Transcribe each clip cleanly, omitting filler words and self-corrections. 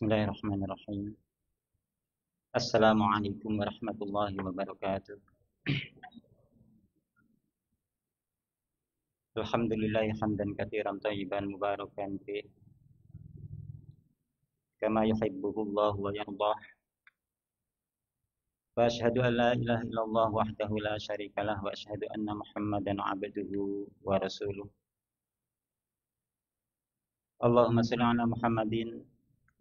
Bismillahirrahmanirrahim. Assalamualaikum warahmatullahi wabarakatuh. Alhamdulillah hamdan katsiran thayyiban mubarakan fi kama yuhibbuhullah wa yardah. Wa asyhadu an la ilaha illallah wahdahu la syarikalah wa asyhadu anna Muhammadan 'abduhu wa rasuluh. Allahumma shalli ala Muhammadin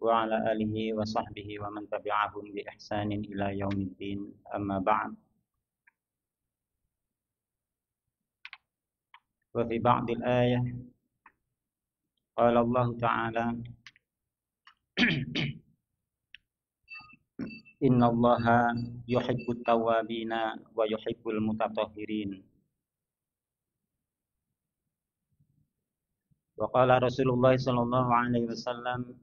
wa ala alihi wa sahbihi wa man tabi'ahum bi ihsanin ila yaumiddin. Amma ba'd. Wa fi ba'dil ayah qala Allah ta'ala innallaha yuhibbut tawwabina wa yuhibbul mutatahhirin. Wa qala Rasulullah sallallahu alaihi wasallam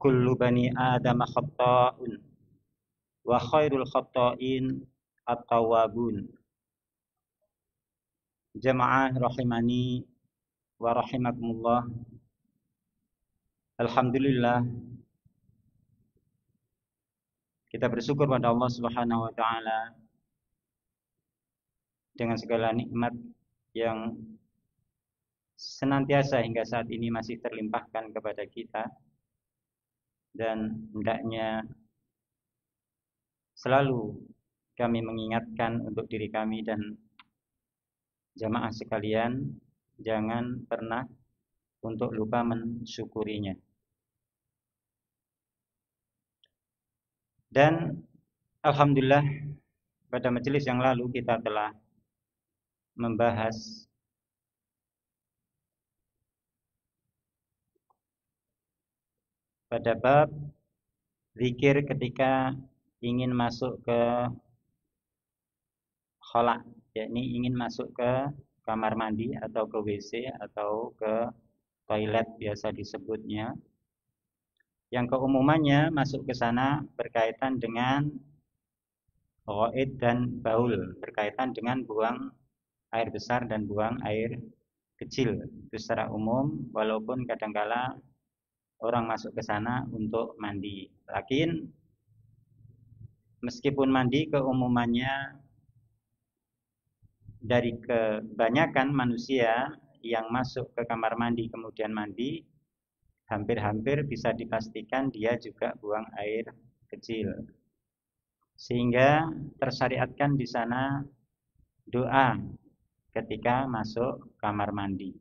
kullu bani Adam khata'un wa khairul khata'in at-tawwabun. Jamaah rahimani wa rahimakumullah. Alhamdulillah, kita bersyukur pada Allah Subhanahu wa taala dengan segala nikmat yang senantiasa hingga saat ini masih terlimpahkan kepada kita, dan hendaknya selalu kami mengingatkan untuk diri kami dan jamaah sekalian jangan pernah untuk lupa mensyukurinya. Dan alhamdulillah pada majelis yang lalu kita telah membahas pada bab zikir ketika ingin masuk ke khala, yakni ingin masuk ke kamar mandi atau ke WC atau ke toilet biasa disebutnya, yang keumumannya masuk ke sana berkaitan dengan ghaid dan baul, berkaitan dengan buang air besar dan buang air kecil. Itu secara umum, walaupun kadangkala orang masuk ke sana untuk mandi. Lakin meskipun mandi keumumannya dari kebanyakan manusia yang masuk ke kamar mandi kemudian mandi, hampir-hampir bisa dipastikan dia juga buang air kecil. Sehingga tersyariatkan di sana doa ketika masuk kamar mandi.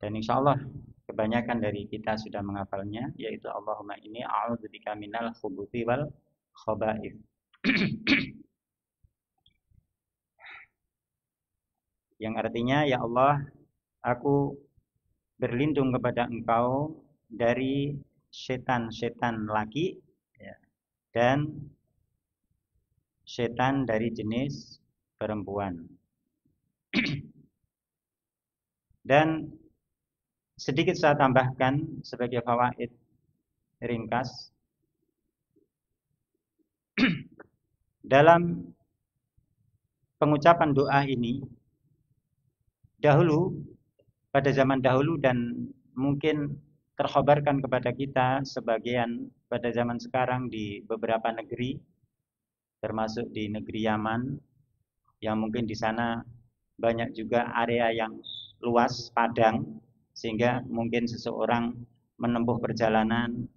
Dan insya Allah kebanyakan dari kita sudah menghafalnya, yaitu Allahumma inni a'udzubika minal khubuthi wal khaba'ith. Yang artinya, ya Allah, aku berlindung kepada Engkau dari setan-setan laki dan setan dari jenis perempuan. Dan sedikit saya tambahkan sebagai fawaid ringkas. Dalam pengucapan doa ini, dahulu, pada zaman dahulu dan mungkin terkhabarkan kepada kita sebagian pada zaman sekarang di beberapa negeri, termasuk di negeri Yaman, yang mungkin di sana banyak juga area yang luas, padang, sehingga mungkin seseorang menempuh perjalanan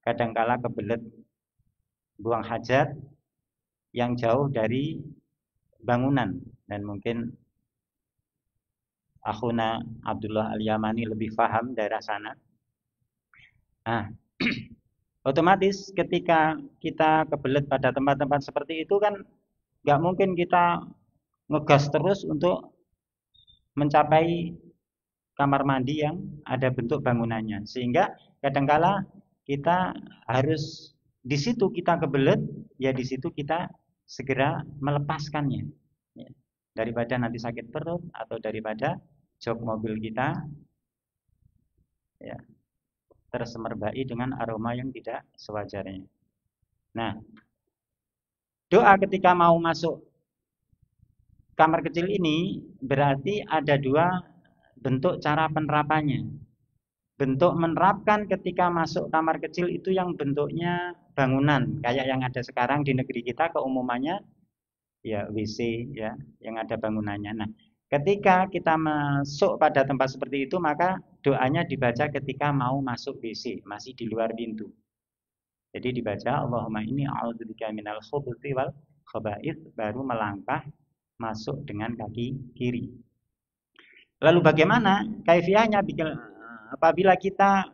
kadangkala kebelet buang hajat yang jauh dari bangunan, dan mungkin akhuna Abdullah Al-Yamani lebih paham daerah sana. Nah, otomatis ketika kita kebelet pada tempat-tempat seperti itu kan nggak mungkin kita ngegas terus untuk mencapai kamar mandi yang ada bentuk bangunannya, sehingga kadangkala kita harus di situ kita kebelet, ya di situ kita segera melepaskannya, ya, daripada nanti sakit perut atau daripada jok mobil kita ya tersemerbak dengan aroma yang tidak sewajarnya. Nah, doa ketika mau masuk kamar kecil ini berarti ada dua bentuk cara penerapannya. bentuk menerapkan ketika masuk kamar kecil itu yang bentuknya bangunan kayak yang ada sekarang di negeri kita keumumannya ya WC ya yang ada bangunannya. Nah, ketika kita masuk pada tempat seperti itu maka doanya dibaca ketika mau masuk WC, masih di luar pintu. Jadi dibaca Allahumma inni a'udzubika minal khubuthi wal khaba'ith baru melangkah masuk dengan kaki kiri. Lalu bagaimana kaifiahnya apabila kita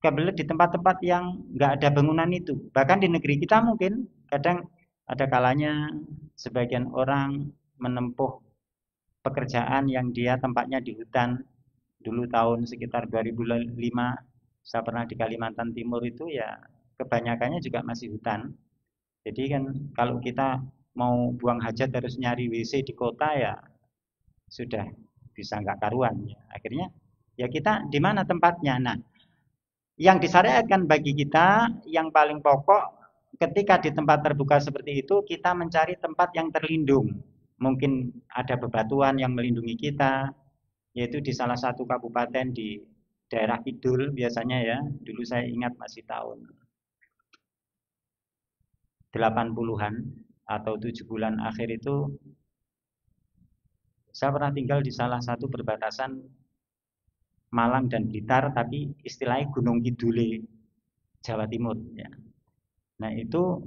kebelet di tempat-tempat yang nggak ada bangunan itu? Bahkan di negeri kita mungkin kadang ada kalanya sebagian orang menempuh pekerjaan yang dia tempatnya di hutan. Dulu tahun sekitar 2005 saya pernah di Kalimantan Timur itu ya kebanyakannya juga masih hutan. Jadi kan kalau kita mau buang hajat harus nyari WC di kota ya sudah bisa nggak karuan ya. Akhirnya ya kita di mana tempatnya. Nah, yang disyariatkan bagi kita yang paling pokok ketika di tempat terbuka seperti itu kita mencari tempat yang terlindung. Mungkin ada bebatuan yang melindungi kita, yaitu di salah satu kabupaten di daerah Kidul biasanya ya. Dulu saya ingat masih tahun 80-an atau 7 bulan akhir itu saya pernah tinggal di salah satu perbatasan Malang dan Blitar, tapi istilahnya Gunung Kidule, Jawa Timur. Ya. Nah itu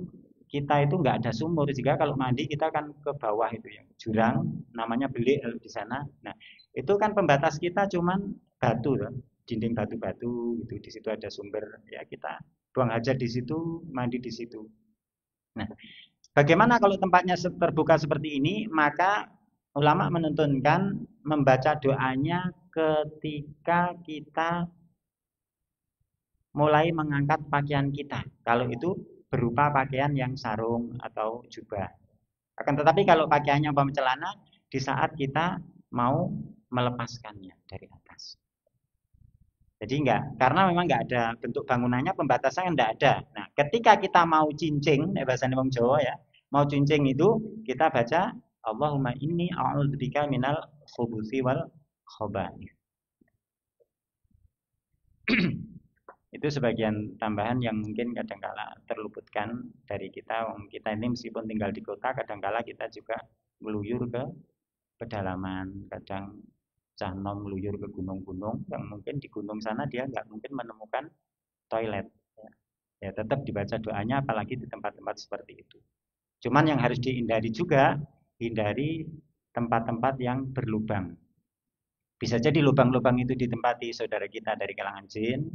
kita itu nggak ada sumur, jika kalau mandi kita kan ke bawah itu ya, jurang, namanya belik di sana. Nah itu kan pembatas kita cuman batu, ya. Dinding batu-batu gitu, di situ ada sumber, ya kita buang hajat di situ, mandi di situ. Nah, bagaimana kalau tempatnya terbuka seperti ini? Maka ulama menuntunkan membaca doanya ketika kita mulai mengangkat pakaian kita. Kalau itu berupa pakaian yang sarung atau jubah. Akan tetapi kalau pakaiannya umpama celana, di saat kita mau melepaskannya dari atas. Jadi enggak, karena memang enggak ada bentuk bangunannya, pembatasan enggak ada. Nah, ketika kita mau cincing, bahasanya wong Jawa ya, mau cincing itu kita baca Allahumma inni a'udzubika minal khubuthi wal khaba'ith. Itu sebagian tambahan yang mungkin kadangkala terluputkan dari kita. Kita ini meskipun tinggal di kota, kadangkala kita juga meluyur ke pedalaman, kadang Cahnom meluyur ke gunung-gunung yang mungkin di gunung sana dia nggak mungkin menemukan toilet. Ya, tetap dibaca doanya apalagi di tempat-tempat seperti itu. Cuman yang harus dihindari juga, hindari tempat-tempat yang berlubang. Bisa jadi lubang-lubang itu ditempati saudara kita dari kalangan jin,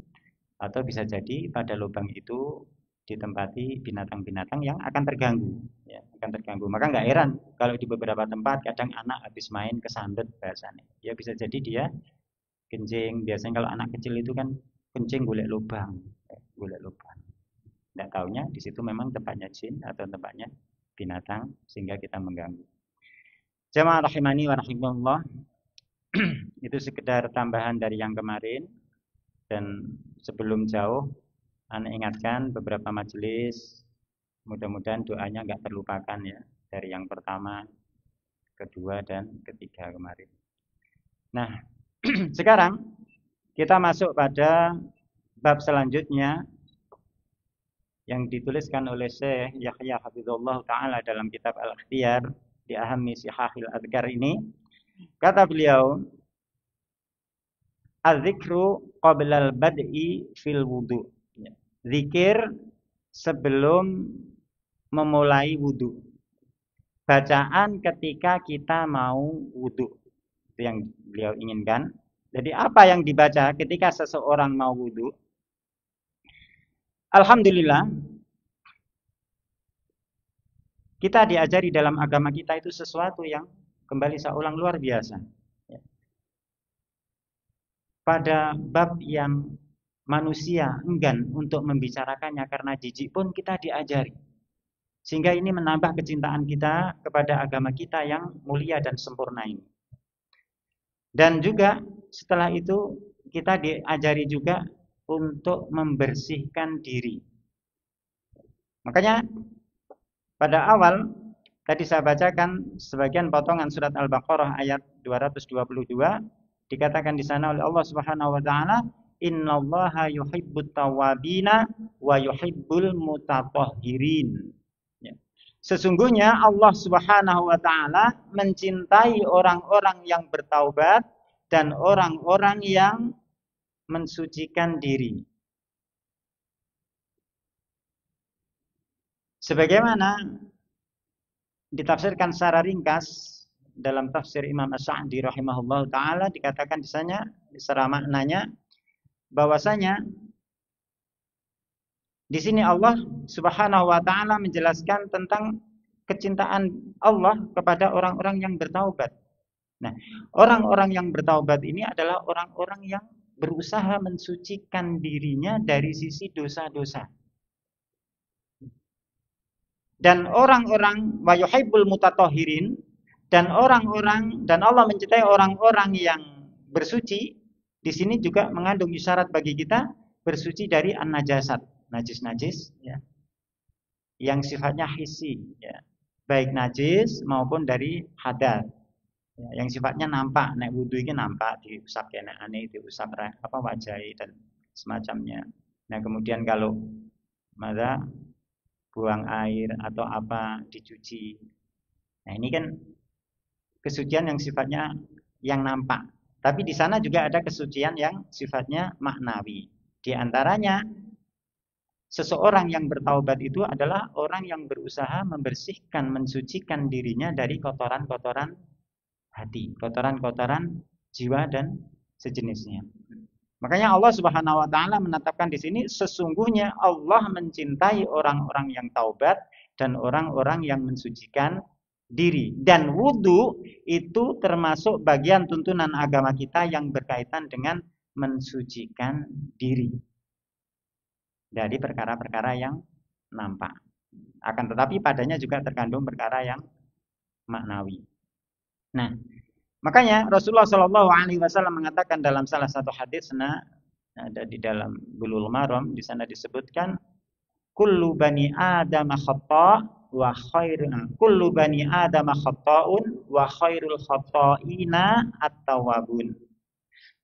atau bisa jadi pada lubang itu ditempati binatang-binatang yang akan terganggu, ya, akan terganggu. Maka nggak heran kalau di beberapa tempat kadang anak habis main kesambet bahasanya. Ya bisa jadi dia kencing. Biasanya kalau anak kecil itu kan kencing golek lubang, golek lubang. Nggak taunya di situ memang tempatnya jin atau tempatnya binatang sehingga kita mengganggu. Jamaah rahimani wa rahimakumullah. Itu sekedar tambahan dari yang kemarin. Dan sebelum jauh Anda ingatkan beberapa majelis, mudah-mudahan doanya nggak terlupakan ya, dari yang pertama, kedua, dan ketiga kemarin. Nah, sekarang kita masuk pada bab selanjutnya yang dituliskan oleh Syekh Yahya Hafizullah Ta'ala dalam kitab Al-Ikhtiyar di Ahammi Sihahil Adhkar ini. Kata beliau, Az-zikru qablal bad'i fil wudu. Zikir sebelum memulai wudu. Bacaan ketika kita mau wudu. Itu yang beliau inginkan. Jadi apa yang dibaca ketika seseorang mau wudu? Alhamdulillah, kita diajari dalam agama kita itu sesuatu yang kembali saya ulang luar biasa. Pada bab yang manusia enggan untuk membicarakannya karena jijik pun kita diajari. Sehingga ini menambah kecintaan kita kepada agama kita yang mulia dan sempurna ini. Dan juga setelah itu kita diajari juga untuk membersihkan diri. Makanya pada awal tadi saya bacakan sebagian potongan surat Al-Baqarah ayat 222, dikatakan di sana oleh Allah Subhanahu wa taala, innallaha yuhibbut tawwabina wa yuhibbul mutatahhirin. Ya. Sesungguhnya Allah Subhanahu wa taala mencintai orang-orang yang bertaubat dan orang-orang yang mensucikan diri. Sebagaimana ditafsirkan secara ringkas dalam tafsir Imam As-Sa'di rahimahullah taala, dikatakan di sana secara maknanya bahwasanya di sini Allah Subhanahu wa taala menjelaskan tentang kecintaan Allah kepada orang-orang yang bertaubat. Nah, orang-orang yang bertaubat ini adalah orang-orang yang berusaha mensucikan dirinya dari sisi dosa-dosa. Dan orang-orang wa yuhibbul mutatahhirin, dan orang-orang, dan Allah mencintai orang-orang yang bersuci. Di sini juga mengandung isyarat bagi kita bersuci dari an-najasat, najis-najis ya, yang sifatnya hissi ya, baik najis maupun dari hadas ya, yang sifatnya nampak. Nek wudu iki nampak, diusap kene ane, diusap apa wajah dan semacamnya. Nah, kemudian kalau maka buang air atau apa dicuci. Nah, ini kan kesucian yang sifatnya yang nampak. Tapi di sana juga ada kesucian yang sifatnya maknawi. Di antaranya seseorang yang bertaubat itu adalah orang yang berusaha membersihkan, mensucikan dirinya dari kotoran-kotoran hati, kotoran-kotoran jiwa dan sejenisnya. Makanya Allah Subhanahu wa taala menetapkan di sini sesungguhnya Allah mencintai orang-orang yang taubat dan orang-orang yang mensucikan diri. Dan wudu itu termasuk bagian tuntunan agama kita yang berkaitan dengan mensucikan diri dari perkara-perkara yang nampak. Akan tetapi padanya juga terkandung perkara yang maknawi. Nah, makanya Rasulullah Shallallahu Alaihi Wasallam mengatakan dalam salah satu hadis, ada di dalam Bulughul Maram, di sana disebutkan, kullu bani Adam khata' wa kullu bani Adam khata'un wa khairul khata'ina at-tawwabun.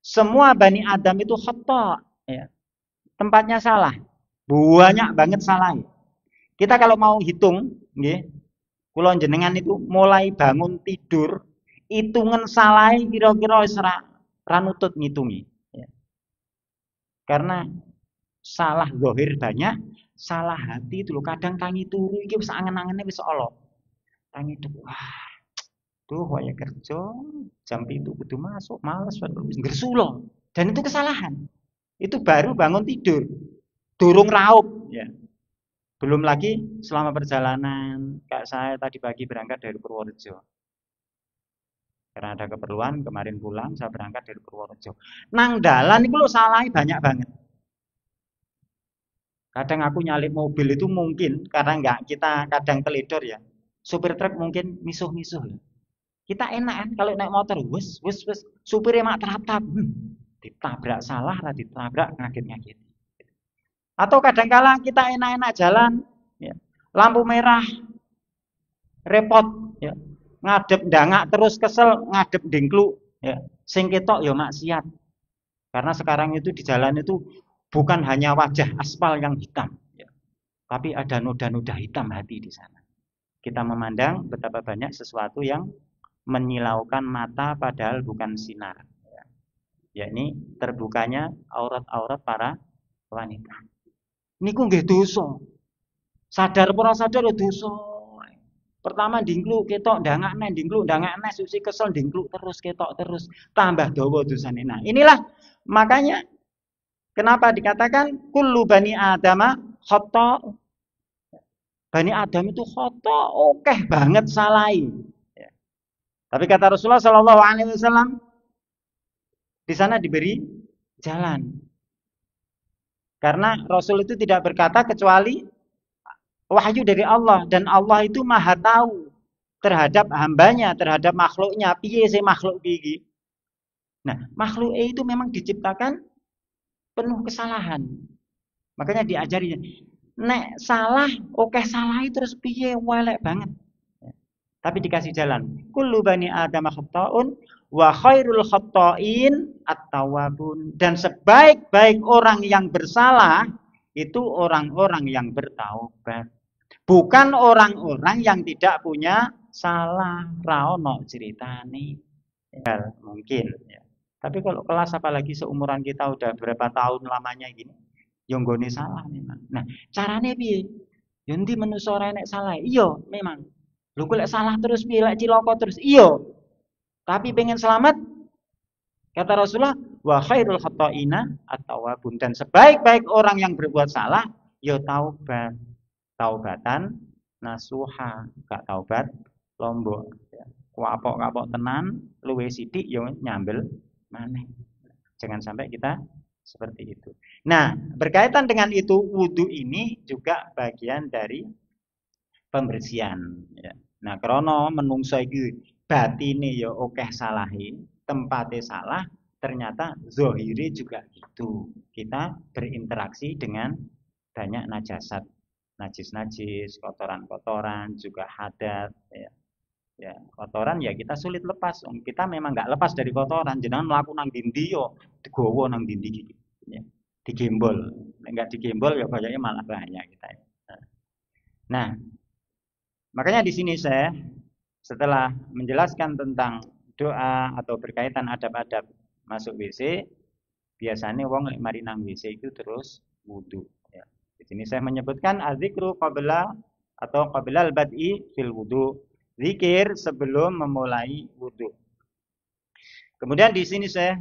Semua bani Adam itu khata', ya. Tempatnya salah, banyak banget salah. Kita kalau mau hitung, nggih, kula jenengan itu mulai bangun tidur hitungan salah kira-kira wis ra nutut ngitungi ya. Karena salah zahir banyak, salah hati itu lho kadang tangi turu iki wis angen-angene wis Allah. Tangi turu, wah. Tuh waya kerja jam 7 kudu masuk, males wis ngresulo. Dan itu kesalahan. Itu baru bangun tidur. Durung raup ya. Belum lagi selama perjalanan, kayak saya tadi pagi berangkat dari Purworejo. Karena ada keperluan, kemarin pulang, saya berangkat dari Purworejo. Nang dalan itu lo salahi banyak banget. Kadang aku nyalip mobil itu mungkin, karena enggak, kita kadang teledor ya. Supir truk mungkin misuh-misuh. Kita enak kan, kalau naik motor, wes, supirnya mak terap-terap. Ditabrak salah, ditabrak ngaget-ngaget. Atau kadang-kala kita enak-enak jalan, ya. Lampu merah, repot, ya. Ngadep ndangak terus kesel ngadep dengklu ya sing ketok ya maksiat. Karena sekarang itu di jalan itu bukan hanya wajah aspal yang hitam ya, tapi ada noda-noda hitam hati di sana. Kita memandang betapa banyak sesuatu yang menyilaukan mata padahal bukan sinar ya. Yakni terbukanya aurat-aurat para wanita. Niku nggih dosa. Sadar ora sadar dosa. Pertama dingklu ketok ndangakne dingklu ndangakne susi kesel dingklu terus ketok terus tambah dawa dosane. Nah, inilah makanya kenapa dikatakan kullu bani adama khata'. Bani Adam itu khata', okeh banget salai. Ya. Tapi kata Rasulullah sallallahu alaihi wasallam di sana diberi jalan. Karena Rasul itu tidak berkata kecuali wahyu dari Allah, dan Allah itu maha tahu terhadap hambanya, terhadap makhluknya. Piye sih makhluk iki? Nah, makhluk itu memang diciptakan penuh kesalahan. Makanya diajari, nek salah, oke salah terus piye welek banget. Tapi dikasih jalan. Kullu bani Adam khata'un Wa khairul khatta'in at-tawwabun, dan sebaik-baik orang yang bersalah itu orang-orang yang bertaubat. Bukan orang-orang yang tidak punya salah. Ra ono ceritane. Ya, mungkin ya. Tapi kalau kelas apalagi seumuran kita udah berapa tahun lamanya gini, yo nggone salah memang. Nah, carane piye? Yo endi menungso ora enek salah? Iya, memang. Lho kok lek salah terus piye, lek cilaka terus? Iya. Tapi pengen selamat, kata Rasulullah, wa khairul khata'ina at-tawwabun, dan sebaik-baik orang yang berbuat salah ya taubat. Taubatan nasuha, gak taubat lombok. Kapok-kapok tenan, luwe sithik ya nyambel maneh. Jangan sampai kita seperti itu. Nah, berkaitan dengan itu, wudu ini juga bagian dari pembersihan ya. Nah, krono menungso iki batine ya akeh salahe, tempate salah, ternyata zahire juga gitu. Kita berinteraksi dengan banyak najasat, najis-najis, kotoran-kotoran, juga hadat ya. Ya, kotoran ya kita sulit lepas. Kita memang nggak lepas dari kotoran. Jenengan mlaku nang ndi yo digowo nang ndi gitu. Ya. Digembol. Enggak digembol ya kayaknya malah bahaya kita. Nah, makanya di sini saya setelah menjelaskan tentang doa atau berkaitan adab-adab masuk WC, biasanya wong lek mari nang WC itu terus wudu ya. Di sini saya menyebutkan azikru qabla atau qabla al-bad'i fil wudu. Zikir sebelum memulai wudu. Kemudian di sini saya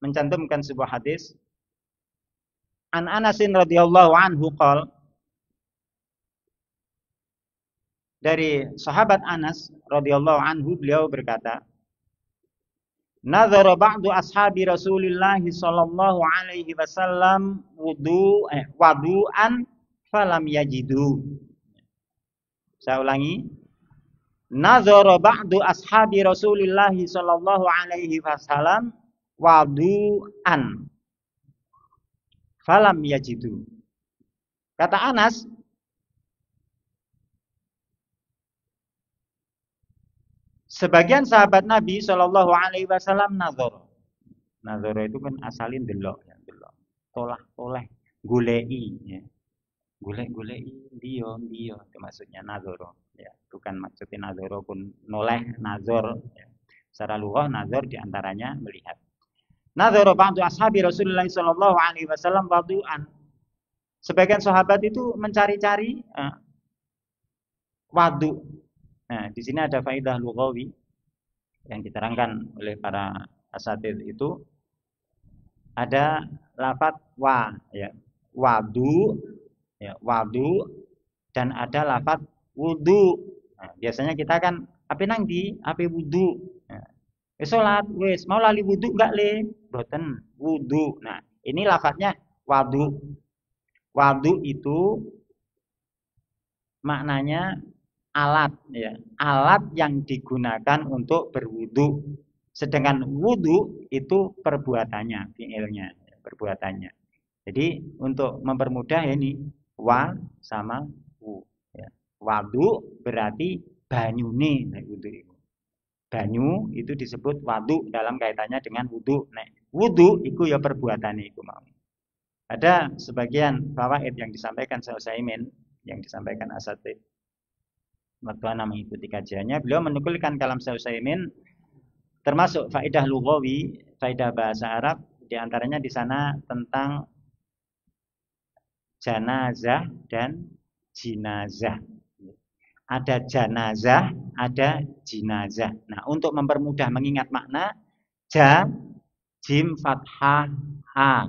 mencantumkan sebuah hadis. An Anasin radhiyallahu anhu qol, dari sahabat Anas radhiyallahu anhu, beliau berkata, Nazara ba'du ashabi Rasulillah sallallahu alaihi wasallam wudu'an falam yajidu. Saya ulangi. Nazara ba'du ashabi Rasulillah sallallahu alaihi wasallam wudu'an falam yajidu. Kata Anas, sebagian sahabat Nabi sallallahu alaihi wasallam nazar. Nazar itu kan asalin delok ya, delok. Tolah-toleh, goleki ya. Golek-goleki dia itu maksudnya nazar. Ya, bukan maksudnya nazar pun noleh nazar ya. Secara lughah nazar diantaranya melihat. Nazar ba'du ashabi Rasulullah sallallahu alaihi wasallam wudu'an. Sebagian sahabat itu mencari-cari wadu. Nah, di sini ada faedah lughawi yang diterangkan oleh para asatidz itu, ada lafaz wa ya, wadu ya, wadu, dan ada lafaz wudu. Nah, biasanya kita kan ape nang di, ape wudu. Nah, salat wis mau lali wudu enggak le? Boten wudu. Nah, ini lafaznya wadu. Wadu itu maknanya alat ya, alat yang digunakan untuk berwudu. Sedangkan wudu itu perbuatannya, fiilnya, perbuatannya. Jadi untuk mempermudah ini wa sama wu ya. Wadu berarti banyune nek wudu itu. Banyu itu disebut wadu dalam kaitannya dengan wudu. Nek wudu itu ya perbuatane iku mau. Ada sebagian fawaid yang disampaikan Syekh Utsaimin, yang disampaikan asatidz waktu ana mengikuti kajiannya, beliau menukulkan kalam Syekh Utsaimin, termasuk faedah lughawi, faedah bahasa Arab, diantaranya di sana tentang janazah dan jinazah. Ada janazah, ada jinazah. Nah, untuk mempermudah mengingat makna, jim fathah ha,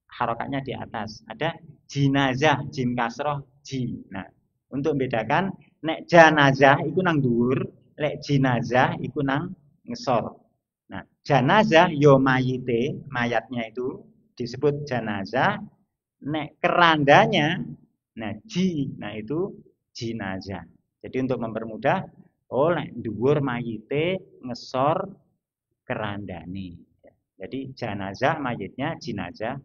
harokatnya di atas. Ada jinazah, jim kasroh ji. Nah, untuk membedakan, nek janazah iku nang dhuwur, lek jinazah iku nang ngesor. Nah, janazah yo mayite, mayatnya itu disebut janazah. Nek kerandanya, nah itu jinazah. Jadi untuk mempermudah, nek dhuwur mayite ngesor kerandane. Jadi janazah mayitnya, jinazah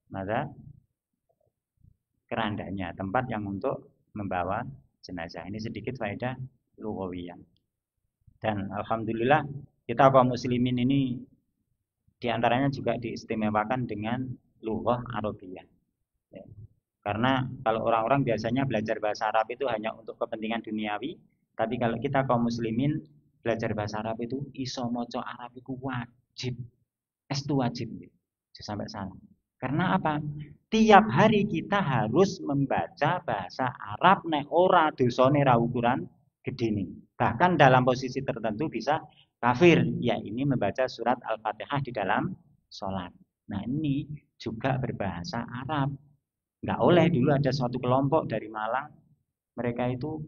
maka kerandanya, tempat yang untuk membawa jenazah. Ini sedikit faedah lughawiyah. Dan alhamdulillah kita kaum muslimin ini diantaranya juga diistimewakan dengan lughah Arabiyah. Ya. Karena kalau orang-orang biasanya belajar bahasa Arab itu hanya untuk kepentingan duniawi, tapi kalau kita kaum muslimin belajar bahasa Arab itu iso maca Arab itu wajib, itu wajib, sampai sana. Karena apa? Tiap hari kita harus membaca bahasa Arab nek ora dosane ra ukuran gedene. Bahkan dalam posisi tertentu bisa kafir, ya ini membaca surat Al-Fatihah di dalam sholat. Nah ini juga berbahasa Arab. Nggak oleh, dulu ada suatu kelompok dari Malang, mereka itu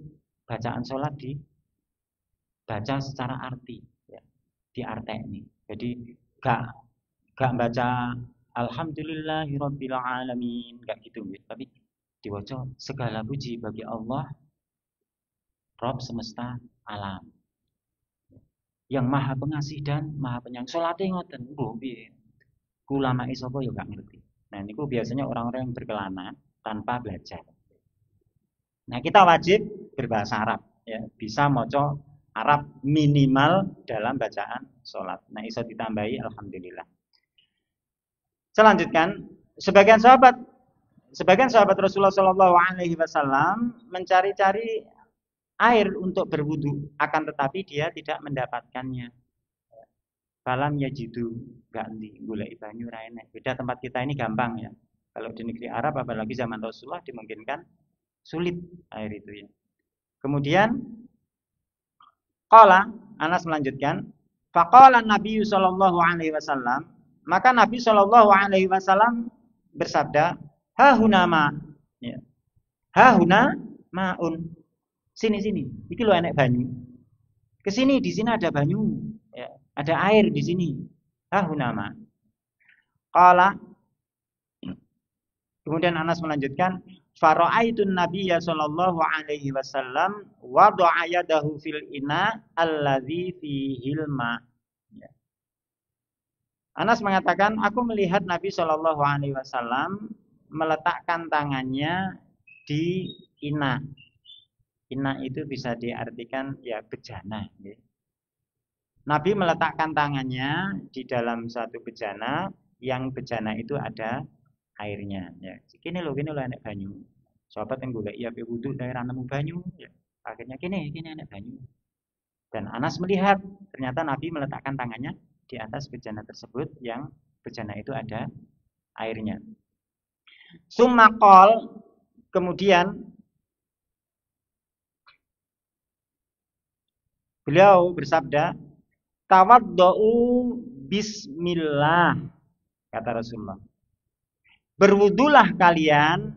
bacaan sholat dibaca secara arti, ya, di artekni. Jadi gak baca Alhamdulillahirabbil alamin, gak gitu, ya. Tapi diwaca segala puji bagi Allah, Rob semesta alam, yang maha pengasih dan maha penyayang. Sholatnya ngoten, ulama sapa ya gak ngerti. Nah, niku biasanya orang-orang yang berkelana tanpa belajar. Nah, kita wajib berbahasa Arab, ya, bisa maca Arab minimal dalam bacaan sholat. Nah, iso ditambahi alhamdulillah. Selanjutkan, sebagian sahabat Rasulullah Shallallahu Alaihi Wasallam mencari-cari air untuk berwudu, akan tetapi dia tidak mendapatkannya. Falam yajidu, ganti golek banyu ra enek. Beda tempat kita ini gampang, ya. Kalau di negeri Arab apalagi zaman Rasulullah dimungkinkan sulit air itu, ya. Kemudian qala, Anas melanjutkan, faqala Nabi sallallahu alaihi wasallam, maka Nabi sallallahu alaihi wasallam bersabda, ha huna ma, ya. Ha huna maun. Sini, iki lho enek banyu. Kesini, di sini ada banyu, ya. Ada air di sini. Ahunama. Qala. Kemudian Anas melanjutkan, fara'aitun nabiyya sallallahu alaihi wasallam wada'a yadahu fil ina alladzi fihil ma. Ya. Anas mengatakan, aku melihat Nabi sallallahu alaihi wasallam meletakkan tangannya di ina. Ina itu bisa diartikan ya bejana, ya. Nabi meletakkan tangannya di dalam satu bejana, yang bejana itu ada airnya, ya. Kini lo enek banyu. Sahabat yang golek iya wudu daerah nemu banyu, ya. Akhirnya kini enek banyu. Dan Anas melihat ternyata Nabi meletakkan tangannya di atas bejana tersebut, yang bejana itu ada airnya. Summa qol, kemudian beliau bersabda, tawaddu'u bismillah, kata Rasulullah. Berwudulah kalian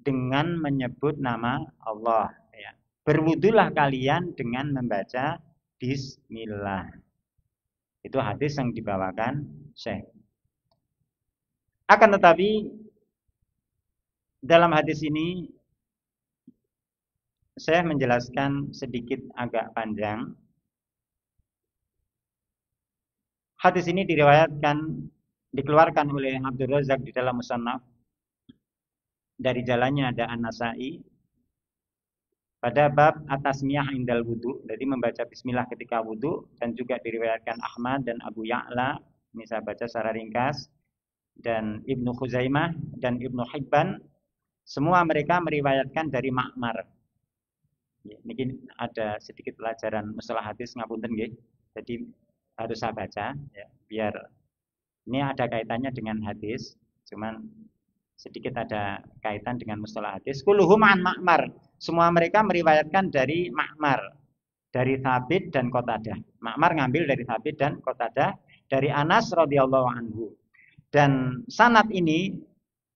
dengan menyebut nama Allah, ya. Berwudulah kalian dengan membaca bismillah. Itu hadis yang dibawakan Syekh. Akan tetapi dalam hadis ini saya menjelaskan sedikit agak panjang. Hadis ini dikeluarkan oleh Abdul Razak di dalam Musannaf. Dari jalannya ada An-Nasa'i pada bab atasmiyah indal wudu, jadi membaca bismillah ketika wudu, dan juga diriwayatkan Ahmad dan Abu Ya'la, ini saya baca secara ringkas, dan Ibnu Khuzaimah dan Ibnu Hibban, semua mereka meriwayatkan dari Ma'mar. Mungkin ada sedikit pelajaran masalah hadis, ngapunten nggih. Jadi harus saya baca, ya, biar ini ada kaitannya dengan hadis, cuman sedikit ada kaitan dengan mustalah hadis. Kulluhum an Ma'mar, semua mereka meriwayatkan dari Ma'mar, dari Thabit dan Qatadah. Ma'mar ngambil dari Thabit dan Qatadah, dari Anas radhiyallahu anhu. Dan sanad ini,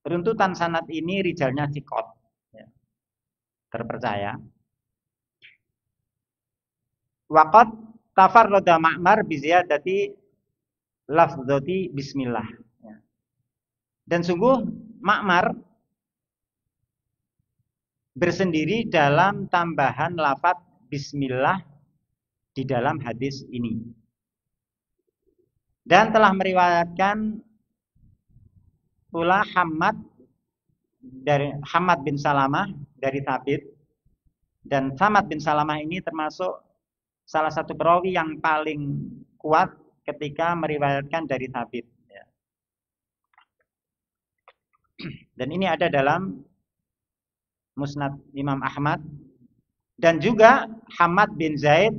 runtutan sanad ini rijalnya thiqat, ya, terpercaya. Waqat tafarrada Ma'mar bi ziyadati lafdzati bismillah. Dan sungguh Ma'mar bersendiri dalam tambahan lafadz bismillah di dalam hadis ini. Dan telah meriwayatkan pula Hamad bin Salamah dari Thabit. Dan Hamad bin Salamah ini termasuk salah satu perawi yang paling kuat ketika meriwayatkan dari Thabit. Ya. Dan ini ada dalam Musnad Imam Ahmad dan juga Hamad bin Zaid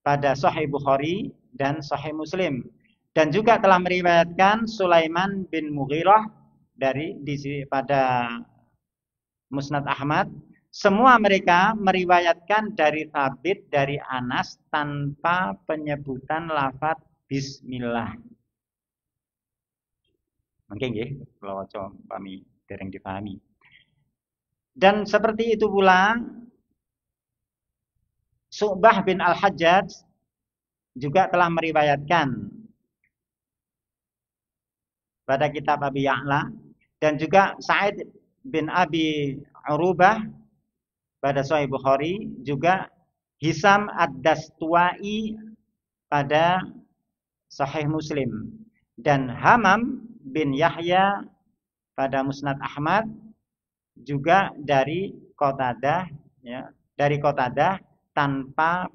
pada Sahih Bukhari dan Sahih Muslim, dan juga telah meriwayatkan Sulaiman bin Mughirah pada Musnad Ahmad. Semua mereka meriwayatkan dari Thabit dari Anas tanpa penyebutan lafaz bismillah. Mungkin nggih kalau pahami dereng dipahami. Dan seperti itu pula Syu'bah bin Al-Hajjaj juga telah meriwayatkan pada kitab Abi Ya'la, dan juga Sa'id bin Abi Urubah pada Sahih Bukhari, juga Hisam Ad-Dastuai pada Sahih Muslim, dan Hamam bin Yahya pada Musnad Ahmad, juga dari Qatadah, ya, dari Qatadah tanpa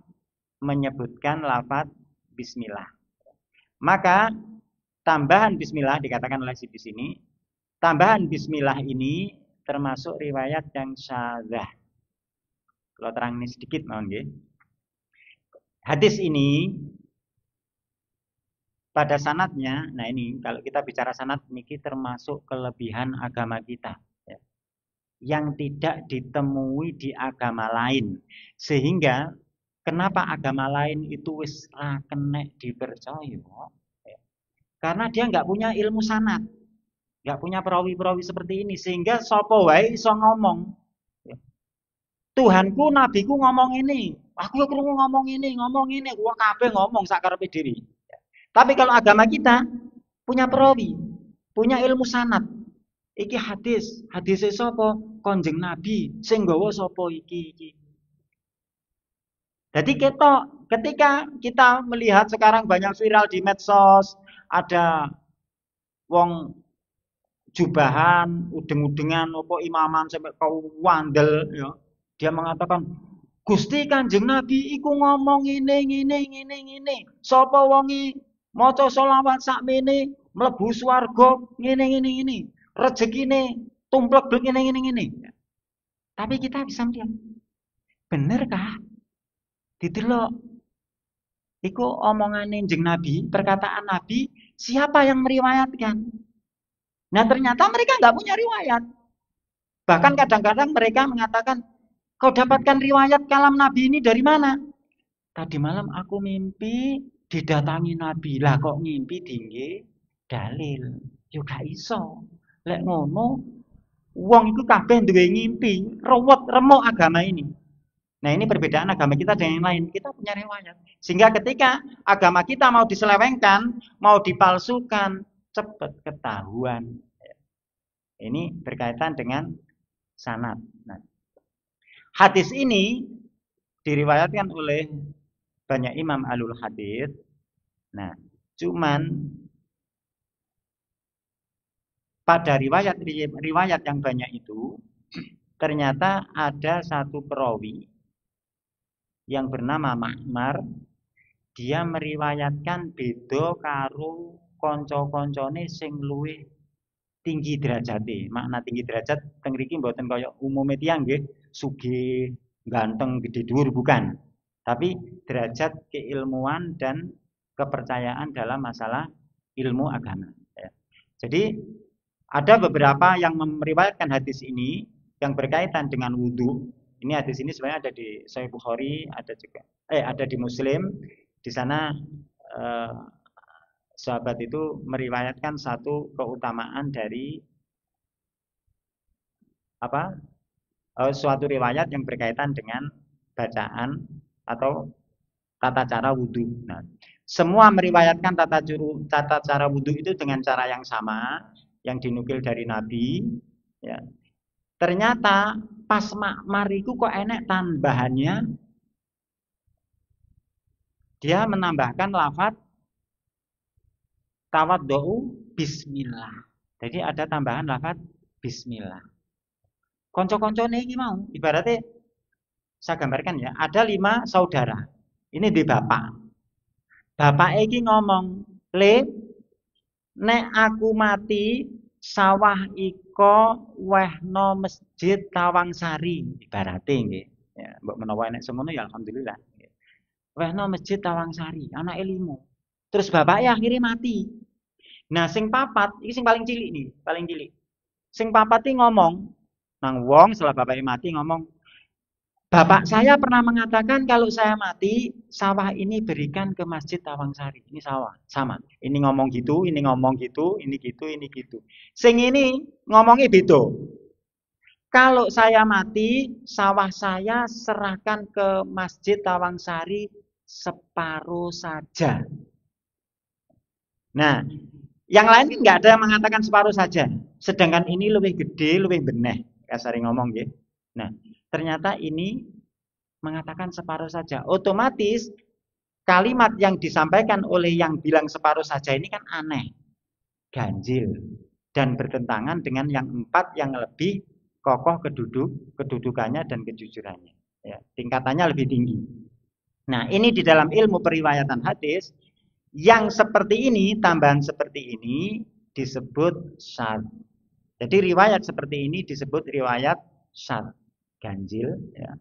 menyebutkan lafaz bismillah. Maka tambahan bismillah dikatakan oleh di sini, tambahan bismillah ini termasuk riwayat yang syadzah. Kalau terang ini sedikit mohon nggih. Hadis ini pada sanadnya, nah ini kalau kita bicara sanad niki termasuk kelebihan agama kita, ya, yang tidak ditemui di agama lain. Sehingga kenapa agama lain itu wis ra kenek dipercaya? Ya. Karena dia nggak punya ilmu sanad, nggak punya perawi-perawi seperti ini, sehingga sapa wae iso ngomong. Ya. Tuhanku, nabiku ngomong ini, aku krungu ngomong ini, gua kabeh ngomong sakarepe dhewe. Tapi kalau agama kita punya perawi, punya ilmu sanad. Iki hadise sapa? Kanjeng Nabi, sing nggawa sapa iki. Jadi ketika kita melihat sekarang banyak viral di medsos, ada wong jubahan, udeng-udengan, apa imaman sampai kau wandel, ya. Dia mengatakan, Gusti Kanjeng Nabi iku ngomong ngene. Sapa wonge maca selawat sakmene mlebu swarga ngene. Rezekine tumplek ngene. Tapi kita bisa melihat, benerkah? Didelok. Iku omongane Kanjeng Nabi, perkataan Nabi, siapa yang meriwayatkan? Nah, ternyata mereka nggak punya riwayat. Bahkan kadang-kadang mereka mengatakan, kau dapatkan riwayat kalam Nabi ini dari mana? Tadi malam aku mimpi didatangi Nabi. Lah kok ngimpi tinggi dalil. Yo gak iso. Lek ngono wong iku kabeh duwe ngimpi, remuk agama ini. Nah, ini perbedaan agama kita dengan yang lain. Kita punya riwayat. Sehingga ketika agama kita mau diselewengkan, mau dipalsukan, cepat ketahuan. Ini berkaitan dengan sanad. Nah, hadis ini diriwayatkan oleh banyak imam alul hadis. Nah, cuman pada riwayat yang banyak itu ternyata ada satu perawi yang bernama Ma'mar. Dia meriwayatkan beda karo kanca-kancane sing luwih tinggi derajate. Makna tinggi derajat teng mriki mboten kaya umume tiyang nggih, sugih, ganteng, gede dhuwur, bukan. Tapi derajat keilmuan dan kepercayaan dalam masalah ilmu agama. Ya. Jadi ada beberapa yang meriwayatkan hadis ini yang berkaitan dengan wudhu. Ini hadis ini sebenarnya ada di Sahih Bukhari, ada di Muslim. Di sana sahabat itu meriwayatkan satu keutamaan dari suatu riwayat yang berkaitan dengan bacaan atau tata cara wudhu. Nah, semua meriwayatkan tata cara wudhu itu dengan cara yang sama, yang dinukil dari Nabi. Ya. Ternyata pas Ma'mar itu kok enek tambahannya, dia menambahkan lafaz tawaddu bismillah. Jadi ada tambahan lafaz bismillah. Konco-koncone iki mau ibaratnya saya gambarkan ya, ada 5 saudara. Ini di bapak. Bapak iki ngomong, "Le, nek aku mati, sawah iko wehno masjid Tawangsari." Ibarate nggih. Ya, mbok menawa nek semono ya alhamdulillah. Wehno masjid Tawangsari, anake 5. Terus bapaknya akhirnya mati. Nah, sing papat, iki sing paling cilik nih, paling cilik. Sing papat iki ngomong, nang wong setelah bapaknya mati ngomong, "Bapak saya pernah mengatakan kalau saya mati, sawah ini berikan ke Masjid Tawangsari." Ini sawah, sama. Ini ngomong gitu, ini ngomong gitu, ini gitu, ini gitu. Sing ini ngomongnya beda. Kalau saya mati, sawah saya serahkan ke Masjid Tawangsari separuh saja. Nah, yang lain kan nggak ada yang mengatakan separuh saja. Sedangkan ini lebih gede, lebih beneh. Sering ngomong ya. Nah, ternyata ini mengatakan separuh saja. Otomatis kalimat yang disampaikan oleh yang bilang separuh saja ini kan aneh, ganjil, dan bertentangan dengan yang 4 yang lebih kokoh kedudukannya dan kejujurannya. Ya, tingkatannya lebih tinggi. Nah, ini di dalam ilmu periwayatan hadis yang seperti ini, tambahan seperti ini disebut syadz. Jadi riwayat seperti ini disebut riwayat syadz, ganjil. Ya.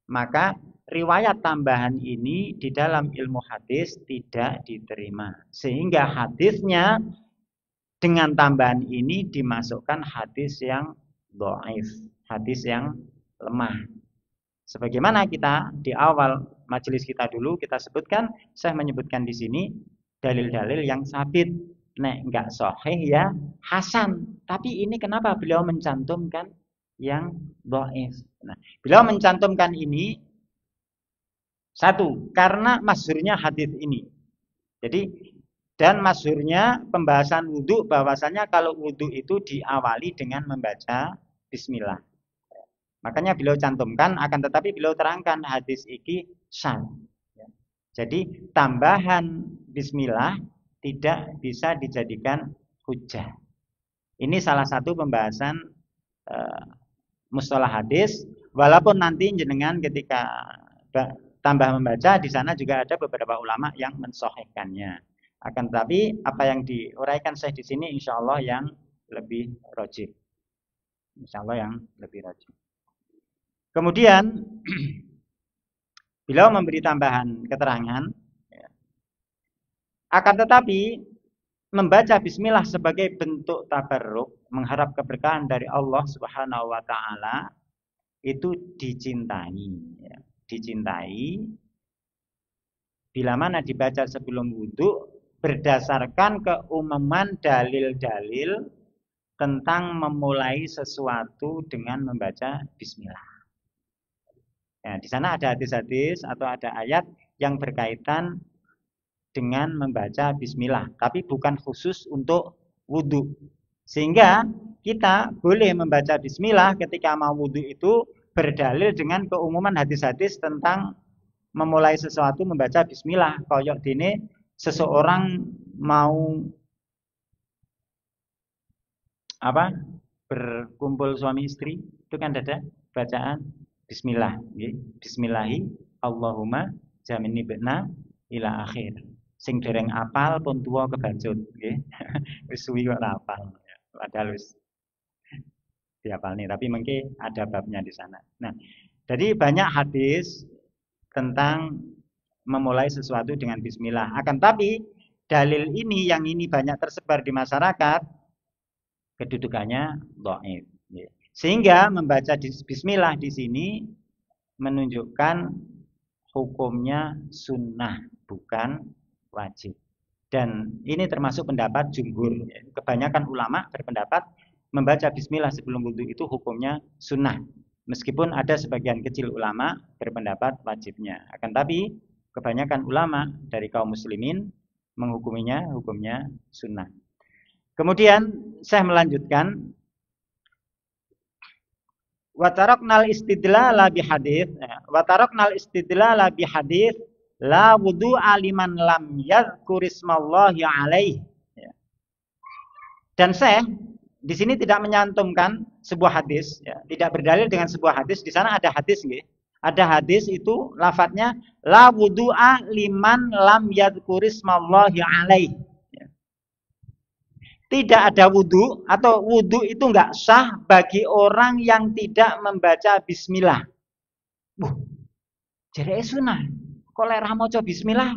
Maka riwayat tambahan ini di dalam ilmu hadis tidak diterima. Sehingga hadisnya dengan tambahan ini dimasukkan hadis yang dhaif, hadis yang lemah. Sebagaimana kita di awal majelis kita dulu kita sebutkan, saya menyebutkan di sini dalil-dalil yang sabit. Nek enggak sahih ya hasan. Tapi ini kenapa beliau mencantumkan yang dhaif? Nah, beliau mencantumkan ini satu, karena masyhurnya hadis ini. Jadi dan masyhurnya pembahasan wudhu bahwasanya kalau wudhu itu diawali dengan membaca bismillah. Makanya beliau cantumkan, akan tetapi beliau terangkan hadis iki syadz. Jadi tambahan bismillah tidak bisa dijadikan hujjah. Ini salah satu pembahasan mustalah hadis. Walaupun nanti jenengan ketika tambah membaca di sana juga ada beberapa ulama yang mensahihkannya. Akan tetapi apa yang diuraikan saya di sini insya Allah yang lebih rajih. Insya Allah yang lebih rajih. Kemudian beliau memberi tambahan keterangan, akan tetapi membaca bismillah sebagai bentuk tabarruk, mengharap keberkahan dari Allah Subhanahu wa taala itu dicintai, dicintai bila mana dibaca sebelum wudhu berdasarkan keumuman dalil-dalil tentang memulai sesuatu dengan membaca bismillah. Ya, di sana ada hadis-hadis atau ada ayat yang berkaitan dengan membaca bismillah, tapi bukan khusus untuk wudhu. Sehingga kita boleh membaca bismillah ketika mau wudhu itu berdalil dengan keumuman hadis-hadis tentang memulai sesuatu membaca bismillah. Koyok dene seseorang mau berkumpul suami istri, itu kan ada bacaan bismillah, bismillahi Allahumma jamini bena ila akhir. Sing dereng apal pun tua kebacut, nggih. Wis suwi kok apal. Padahal wis dihafal nih, tapi mungkin ada babnya di sana. Nah, jadi banyak hadis tentang memulai sesuatu dengan bismillah. Akan tapi dalil ini yang ini banyak tersebar di masyarakat kedudukannya dhaif. Sehingga membaca bismillah di sini menunjukkan hukumnya sunnah, bukan wajib. Dan ini termasuk pendapat jumhur. Kebanyakan ulama berpendapat membaca bismillah sebelum wudhu itu hukumnya sunnah. Meskipun ada sebagian kecil ulama berpendapat wajibnya. Akan tapi kebanyakan ulama dari kaum muslimin menghukuminya hukumnya sunnah. Kemudian saya melanjutkan Wataraknal istidlala bihadits, wataraknal istidlala bihadits la wudu aliman lam yadhkurismallahi alaih. Dan saya di sini tidak menyantumkan sebuah hadis, ya, tidak berdalil dengan sebuah hadis. Di sana ada hadis, nggih. Ada hadis itu lafadznya la wudu'a liman lam yadhkurismallahi alaih. Tidak ada wudhu atau wudhu itu enggak sah bagi orang yang tidak membaca bismillah. Jadi sunah. Kok lek ra maca bismillah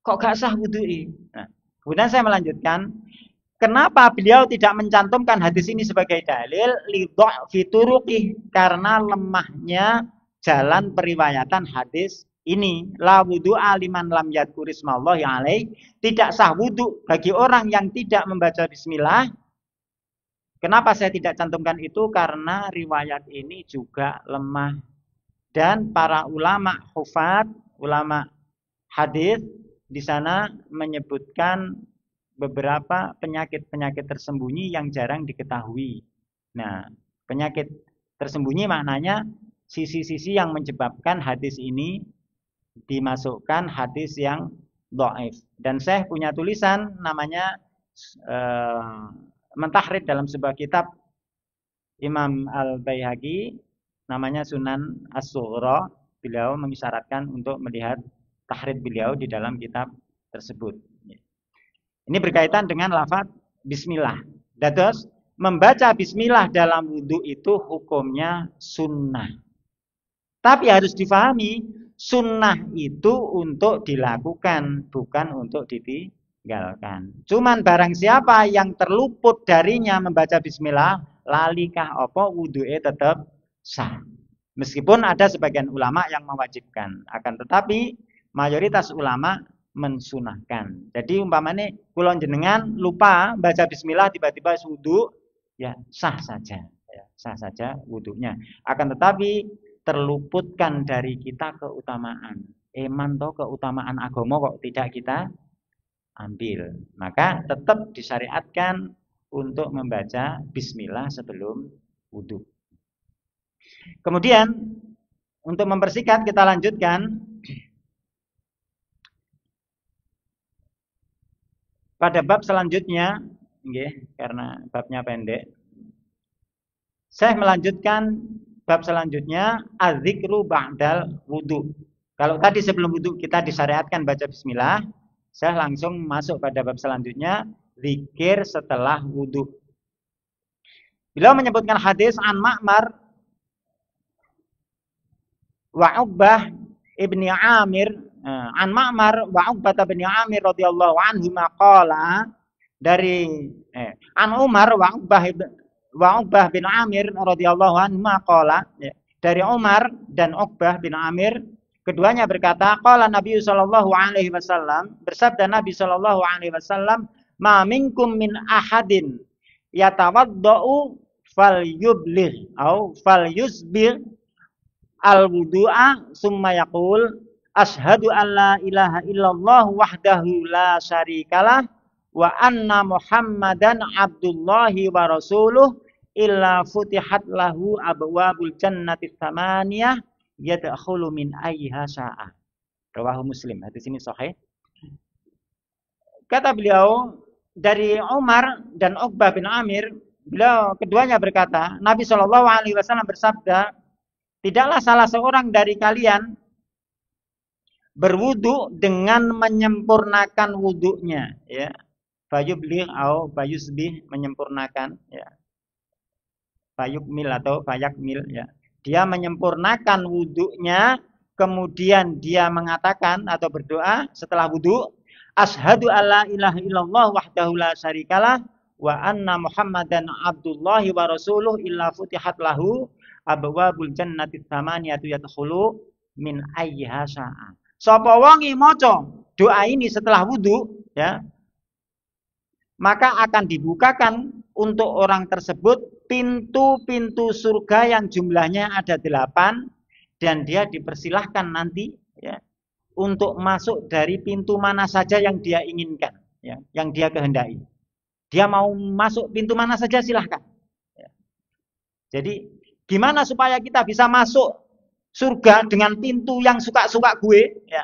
kok gak sah wudhu'i? Nah, kemudian saya melanjutkan, kenapa beliau tidak mencantumkan hadis ini sebagai dalil lidhafi turuqih, karena lemahnya jalan periwayatan hadis ini. La wudu'a liman lam yadhkurismallahi alaih, tidak sah wudhu bagi orang yang tidak membaca bismillah. Kenapa saya tidak cantumkan itu? Karena riwayat ini juga lemah. Dan para ulama hufat, ulama hadis di sana menyebutkan beberapa penyakit-penyakit tersembunyi yang jarang diketahui. Nah, penyakit tersembunyi maknanya sisi-sisi yang menyebabkan hadis ini dimasukkan hadis yang dhaif. Dan saya punya tulisan namanya mentahrid dalam sebuah kitab Imam Al-Baihaqi, namanya Sunan As-Sughra. Beliau mengisyaratkan untuk melihat tahrid beliau di dalam kitab tersebut. Ini berkaitan dengan lafaz bismillah. Dados membaca bismillah dalam wudhu itu hukumnya sunnah. Tapi harus difahami, sunnah itu untuk dilakukan, bukan untuk ditinggalkan. Cuman barang siapa yang terluput darinya membaca bismillah, lalikah apa wudhu'e tetap sah. Meskipun ada sebagian ulama yang mewajibkan, akan tetapi mayoritas ulama mensunahkan. Jadi umpamanya kula jenengan lupa baca bismillah tiba-tiba wudu, ya sah saja, ya, sah saja wudunya. Akan tetapi terluputkan dari kita keutamaan. Eman toh keutamaan agama kok tidak kita ambil. Maka tetap disyariatkan untuk membaca bismillah sebelum wudu. Kemudian untuk mempersingkat kita lanjutkan pada bab selanjutnya, karena babnya pendek. Saya melanjutkan bab selanjutnya, az-zikru ba'dal wudu. Kalau tadi sebelum wudu kita disyariatkan baca bismillah, saya langsung masuk pada bab selanjutnya, zikir setelah wudu. Beliau menyebutkan hadis an Ma'mar wa Uqbah ibni Amir, an Ma'mar wa Uqbah bin Amir radhiyallahu anhu maqala, dari an Umar wa Uqbah bin Amir radhiyallahu anhu maqala, dari Umar dan Uqbah bin Amir, keduanya berkata, qala Nabi sallallahu alaihi wasallam, bersabda Nabi sallallahu alaihi wasallam, ma minkum min ahadin yatawaddau falyubligh au falyusbigh al-wudu'a summa yaqul asyhadu an la ilaha illallah wahdahu la syarikalah wa anna Muhammadan abdullahi wa rasuluh illa futihat lahu abwabul jannati tsamaniyah yadkhulu min ayyiha sya'a. Rawahu Muslim. Hadis ini sahih. Kata beliau dari Umar dan Uqbah bin Amir, beliau keduanya berkata, Nabi Shallallahu alaihi wasallam bersabda, tidaklah salah seorang dari kalian berwudu dengan menyempurnakan wudunya, ya. Fayubligh atau fayusbih, menyempurnakan, ya. Fayukmil atau fayakmil, ya. Dia menyempurnakan wudunya, kemudian dia mengatakan atau berdoa setelah wudu, asyhadu alla ilaha illallah wahdahu la syarikalah wa anna Muhammadan abdullahi wa rasuluh illa futihat lahu abwabul jannati tsamaniyatu yadkhulu min ayyiha sya'a. Sapa wong maca doa ini setelah wudu, ya, maka akan dibukakan untuk orang tersebut pintu-pintu surga yang jumlahnya ada 8, dan dia dipersilahkan nanti, ya, untuk masuk dari pintu mana saja yang dia inginkan, ya, yang dia kehendaki. Dia mau masuk pintu mana saja silahkan. Ya. Jadi gimana supaya kita bisa masuk surga dengan pintu yang suka-suka gue, ya,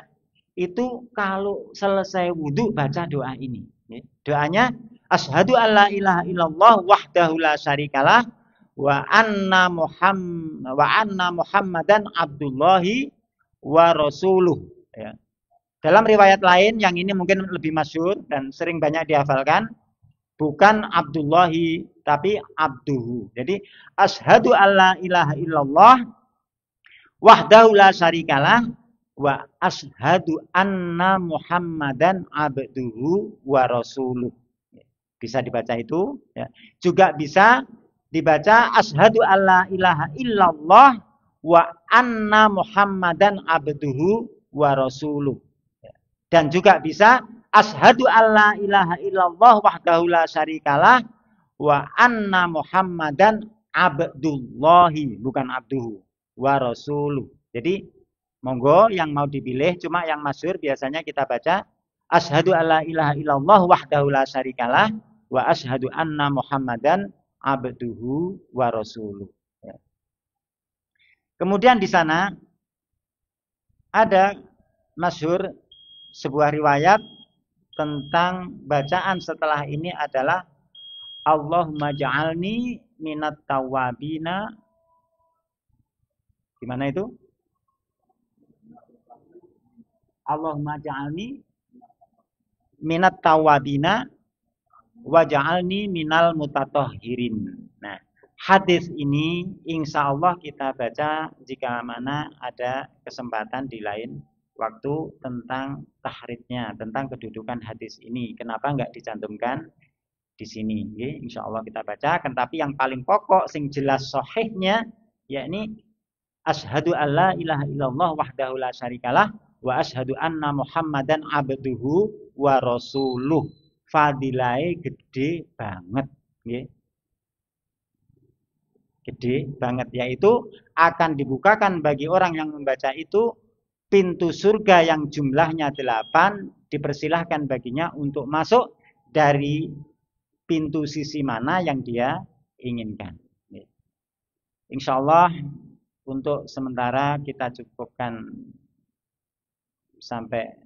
itu kalau selesai wudu baca doa ini, ya. Doanya asyhadu alla ilaha illallah wahdahu la syarikalah wa anna Muhammadan abdullahi wa rasuluh. Ya. Dalam riwayat lain yang ini mungkin lebih masyhur dan sering banyak dihafalkan, bukan Abdullahi tapi abduhu. Jadi asyhadu alla ilaha illallah wahdahu la syarikalah wa asyhadu anna Muhammadan abduhu wa rasuluh. Bisa dibaca itu, ya. Juga bisa dibaca asyhadu alla ilaha illallah wa anna Muhammadan abduhu wa rasuluh. Dan juga bisa asyhadu alla ilaha illallah wahdahu la syarikalah wa anna Muhammadan abdullahi, bukan abduhu, wa rasuluh. Jadi monggo yang mau dipilih, cuma yang masyhur biasanya kita baca asyhadu alla ilaha illallah wahdahu la syarikalah wa asyhadu anna Muhammadan abduhu wa rasuluh. Ya. Kemudian di sana ada masyhur sebuah riwayat tentang bacaan setelah ini adalah Allahumma ja'alni minat tawabina. Gimana itu? Allahumma ja'alni minat tawabina wa ja'alni minal mutatahhirin. Nah, hadis ini insya Allah kita baca jika mana ada kesempatan di lain waktu tentang tahridnya, tentang kedudukan hadis ini. Kenapa enggak dicantumkan di sini? Insya Allah kita baca. Tapi yang paling pokok, sing jelas sahihnya, yakni asyhadu alla ilaha illallah wahdahu la syarikalah wa asyhadu anna Muhammadan abduhu wa rasuluh. Fadilai gede banget, gede banget, yaitu akan dibukakan bagi orang yang membaca itu pintu surga yang jumlahnya 8, dipersilahkan baginya untuk masuk dari pintu sisi mana yang dia inginkan. Insya Allah untuk sementara kita cukupkan sampai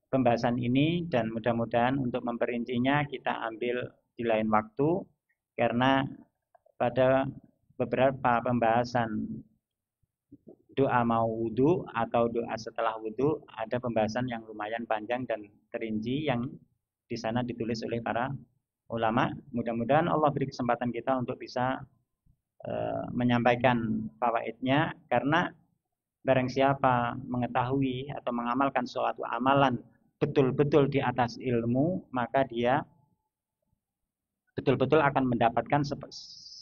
pembahasan ini dan mudah-mudahan untuk memperincinya kita ambil di lain waktu, karena pada beberapa pembahasan doa mau wudhu atau doa setelah wudhu ada pembahasan yang lumayan panjang dan terinci yang di sana ditulis oleh para ulama. Mudah-mudahan Allah beri kesempatan kita untuk bisa menyampaikan fawaidnya, karena barang siapa mengetahui atau mengamalkan suatu amalan betul-betul di atas ilmu, maka dia betul-betul akan mendapatkan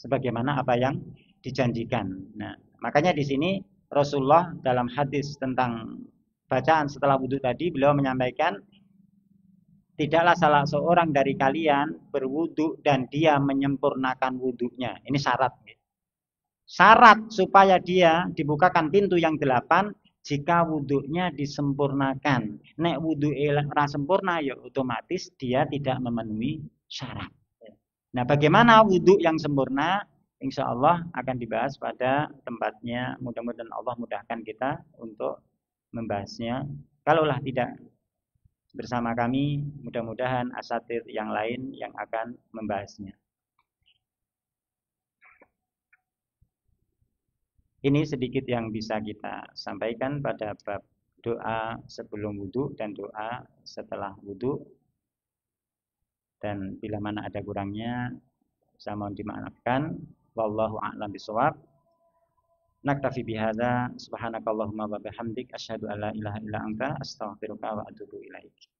sebagaimana apa yang dijanjikan. Nah, makanya di sini Rasulullah dalam hadis tentang bacaan setelah wudhu tadi, beliau menyampaikan tidaklah salah seorang dari kalian berwudhu dan dia menyempurnakan wudhunya. Ini syarat. Syarat supaya dia dibukakan pintu yang 8 jika wudhunya disempurnakan. Nek wudhu ora sempurna ya otomatis dia tidak memenuhi syarat. Nah, bagaimana wudhu yang sempurna? Insya Allah akan dibahas pada tempatnya. Mudah-mudahan Allah mudahkan kita untuk membahasnya. Kalaulah tidak bersama kami, mudah-mudahan asatidz yang lain yang akan membahasnya. Ini sedikit yang bisa kita sampaikan pada bab doa sebelum wudhu dan doa setelah wudhu. Dan bila mana ada kurangnya, saya mohon dimaafkan. Wallahu a'lam bishawab. Naktafi bihadza, subhanakallahumma wa bihamdik, asyhadu an la ilaha illa anta, astaghfiruka wa atubu ilaik.